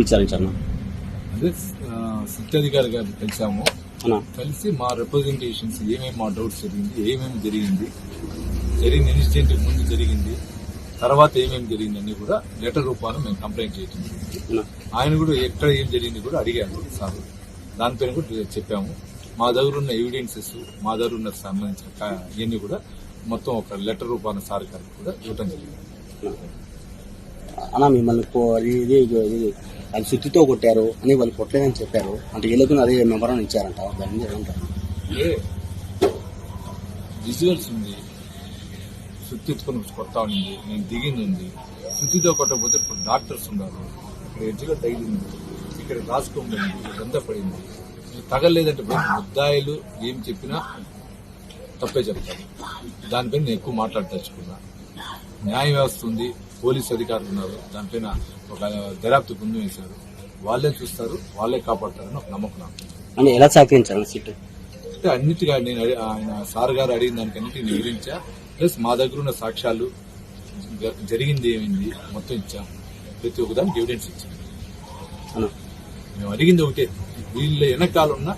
విచారించాను. అదే సత్యాధికారి గారిని కలిసాము. కలిసి మా రిప్రజెంటేషన్స్ ఏమేమి మా డౌట్స్ ఏమేమి జరిగిన ఇన్సిడెంట్ ముందు జరిగింది, తర్వాత ఏమేమి జరిగింది అన్ని కూడా లెటర్ రూపాన్ని మేము కంప్లైంట్ చేయడం జరిగింది. ఆయన కూడా ఎక్కడ ఏం జరిగింది కూడా అడిగారు సార్. దానిపైన కూడా చెప్పాము. మా దగ్గర ఉన్న ఎవిడెన్సెస్, మా దగ్గర ఉన్న సంబంధించిన ఇవన్నీ కూడా మొత్తం ఒక లెటర్ రూపాన్ని సార్ గారికి కూడా ఇవ్వడం జరిగింది. అన్నా మిమ్మల్ని అది సుత్తితో కొట్టారు అని వాళ్ళు కొట్టలేదని చెప్పారు. అంటే వీళ్ళకు అదే మెమరాన్ని ఇచ్చారంట. దాని మీద ఏమంటారు? విజువల్స్ ఉంది, సుత్తి ఎత్తుకొని కొడతా ఉంది, నేను దిగింది ఉంది. సుత్తితో కొట్టకపోతే ఇప్పుడు డాక్టర్స్ ఉన్నారు, ఇక్కడ ఎడ్జ్లో తగిలింది, ఇక్కడ రాసుకోండి, ఇదంతా పడింది. తగలేదంటే ముద్దాయిలు ఏం చెప్పినా తప్పే చెప్తారు. దానిపైన నేను ఎక్కువ మాట్లాడదలుచుకున్నా. న్యాయ వ్యవస్థ ఉంది, పోలీసు అధికారులు ఉన్నారు, దానిపైన ఒక దర్యాప్తు ముందు వేశారు. వాళ్ళే చూస్తారు, వాళ్ళే కాపాడతారని ఒక నమ్మకం నాకు. అంటే ఎలా సహకరించారు సీట్ అంటే అన్నిటిగా నేను ఆయన సార్ గారు అడిగిన దానికి అన్నిటిని వివరించా. ప్లస్ మా దగ్గర ఉన్న సాక్ష్యాలు, జరిగింది ఏమైంది మొత్తం ఇచ్చాం. ప్రతి ఒక్కదానికి ఎవిడెన్స్ ఇచ్చాం. మేము అడిగింది ఒకటే, వీళ్ళ వెనకాలన్న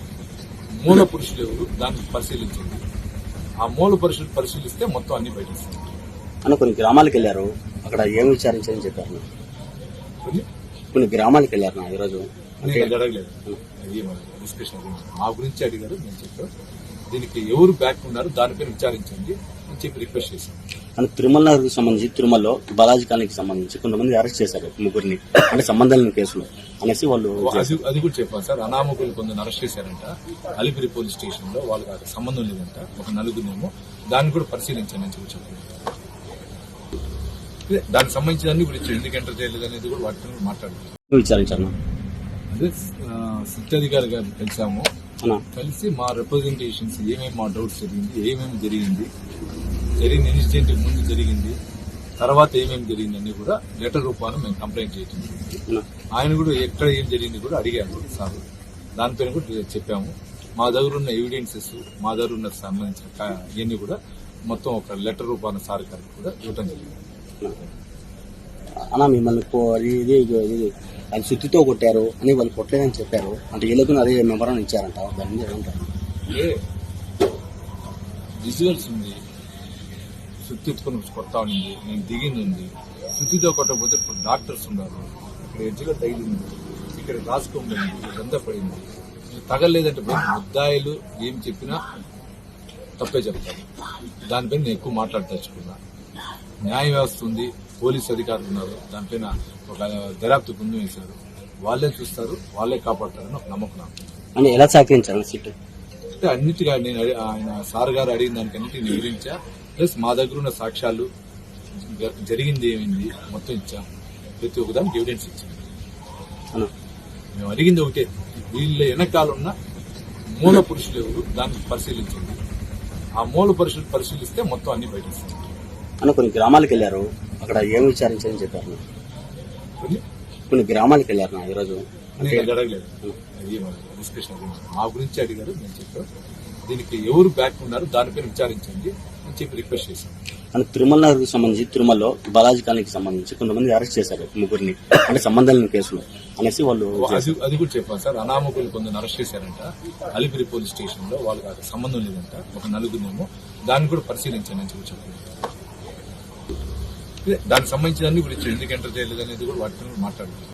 మూల పురుషులు ఎవరు దాన్ని పరిశీలించండి. ఆ మూల పురుషులు పరిశీలిస్తే మొత్తం అన్ని బయటిస్తాం. అన్న కొన్ని గ్రామాలకు వెళ్ళారు, అక్కడ ఏం విచారించారని చెప్పారు. కొన్ని గ్రామాలకు వెళ్ళారు ఈరోజు. అడగలేదు, డిస్కషన్ మా గురించి అడిగారు, నేను చెప్పాను. దీనికి ఎవరు బ్యాక్ ఉన్నారు దానిపైన విచారించండి అని చెప్పి రిక్వెస్ట్ చేశాను. అని తిరుమలకి సంబంధించి తిరుమలలో బాలాజీ కాలనీకి సంబంధించి కొంతమంది అరెస్ట్ చేశారు, ముగ్గురిని, అంటే సంబంధం లేని కేసులో అనేసి వాళ్ళు. అది కూడా చెప్పాను సార్. అనామకులు కొందరు అరెస్ట్ చేశారంట అలిపిరి పోలీస్ స్టేషన్ లో. వాళ్ళకి సంబంధం లేదంట, ఒక నలుగురేమో. దాన్ని కూడా పరిశీలించండి అని చెప్పి చెప్పాను. దానికి సంబంధించిన అన్ని కూడా ఎందుకు ఎంటర్ చేయలేదు అనేది కూడా వాటిని మాట్లాడుతున్నాను. విచారించాను. అదే సత్యాధికారి గారిని కలిసాము. కలిసి మా రిప్రజెంటేషన్స్ ఏమేమి మా డౌట్స్ ఏమేమి జరిగిన ఇన్సిడెంట్ ముందు జరిగింది, తర్వాత ఏమేమి జరిగింది అన్ని కూడా లెటర్ రూపాన్ని మేము కంప్లైంట్ చేయడం జరిగింది. ఆయన కూడా ఎక్కడ ఏం జరిగింది కూడా అడిగారు సార్. దానిపైన కూడా చెప్పాము. మా దగ్గర ఉన్న ఎవిడెన్సెస్, మా దగ్గర ఉన్న సంబంధించిన ఇవన్నీ కూడా మొత్తం ఒక లెటర్ రూపాన్ని సార్ గారికి కూడా ఇవ్వడం జరిగింది. అన్నా మిమ్మల్ని అది సుత్తితో కొట్టారు అని వాళ్ళు కొట్టలేదని చెప్పారు. అంటే వీళ్ళకు అదే మెమరాన్ని ఇచ్చారంట. దాని మీద ఏమంటారు? విజువల్స్ ఉంది, సుత్తి ఎత్తుకొని కొడతా ఉంది, నేను దిగింది ఉంది. సుత్తితో కొట్టకపోతే ఇప్పుడు డాక్టర్స్ ఉన్నారు, ఇక్కడ ఎడ్జ్లో తగిలింది, ఇక్కడ రాసుకోండి, ఇదంతా పడింది. తగలేదంటే ముద్దాయిలు ఏం చెప్పినా తప్పే చెప్తారు. దానిపైన నేను ఎక్కువ మాట్లాడదలుచుకున్నా. న్యాయ వ్యవస్థ ఉంది, పోలీసు అధికారులు ఉన్నారు, దానిపైన ఒక దర్యాప్తు ముందు వేశారు. వాళ్ళే చూస్తారు, వాళ్ళే కాపాడతారని ఒక నమ్మకం నాకు. అంటే ఎలా సహకరించారు సీట్ అంటే అన్నిటిగా నేను ఆయన సార్ గారు అడిగిన దానికి అన్నిటిని వివరించా. ప్లస్ మా దగ్గర ఉన్న సాక్ష్యాలు, జరిగింది ఏమైంది మొత్తం ఇచ్చాం. ప్రతి ఒక్కదానికి ఎవిడెన్స్ ఇచ్చాం. మేము అడిగింది ఒకటే, వీళ్ళ వెనకాలన్న మూల పురుషులు ఎవరు దాన్ని పరిశీలించండి. ఆ మూల పురుషులు పరిశీలిస్తే మొత్తం అన్ని బయటిస్తాం. అన్న కొన్ని గ్రామాలకు వెళ్ళారు, అక్కడ ఏం విచారించారని చెప్పారు. కొన్ని గ్రామాలకు వెళ్ళారు ఈరోజు. అడగలేదు, డిస్కషన్ మా గురించి అడిగారు, నేను చెప్పాను. దీనికి ఎవరు బ్యాక్ ఉన్నారు దానిపైన విచారించండి అని చెప్పి రిక్వెస్ట్ చేశాను. అని తిరుమలకి సంబంధించి తిరుమలలో బాలాజీ కాలనీకి సంబంధించి కొంతమంది అరెస్ట్ చేశారు, ముగ్గురిని, అంటే సంబంధం లేని కేసులో అనేసి వాళ్ళు. అది కూడా చెప్పాను సార్. అనామకులు కొందరు అరెస్ట్ చేశారంట అలిపిరి పోలీస్ స్టేషన్ లో. వాళ్ళకి సంబంధం లేదంట, ఒక నలుగురేమో. దాన్ని కూడా పరిశీలించండి అని చెప్పి చెప్పాను. దానికి సంబంధించిన అన్ని కూడా ఎందుకు ఎంటర్ చేయలేదు అనేది కూడా వాటిని మాట్లాడుతున్నాను.